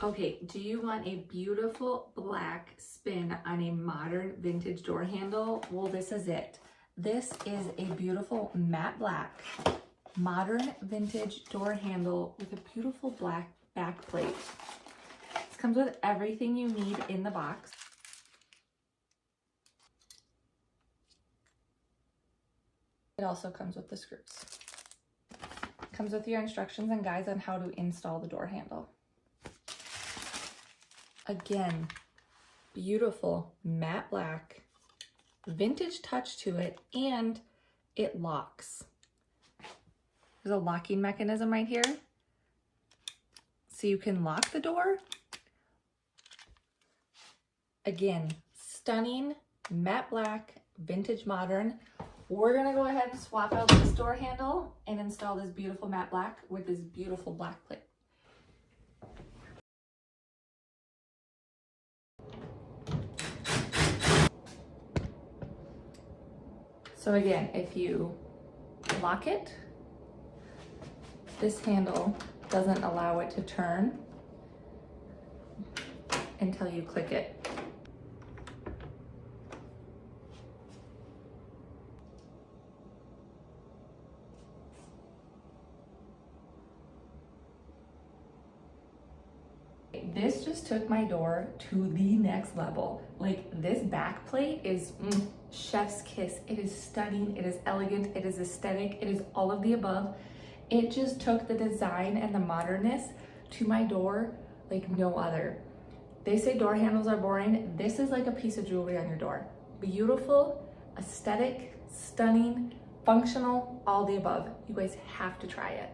Okay, do you want a beautiful black spin on a modern vintage door handle? Well, this is it. This is a beautiful matte black, modern vintage door handle with a beautiful black back plate. This comes with everything you need in the box. It also comes with the screws. It comes with your instructions and guides on how to install the door handle. Again, beautiful matte black, vintage touch to it, and it locks. There's a locking mechanism right here. So you can lock the door. Again, stunning matte black, vintage modern. We're gonna go ahead and swap out this door handle and install this beautiful matte black with this beautiful black plate. So again, if you lock it, this handle doesn't allow it to turn until you click it. This just took my door to the next level. Like, this back plate is chef's kiss. It is stunning, it is elegant, it is aesthetic, it is all of the above. It just took the design and the modernness to my door like no other. They say door handles are boring. This is like a piece of jewelry on your door. Beautiful, aesthetic, stunning, functional, all the above. You guys have to try it.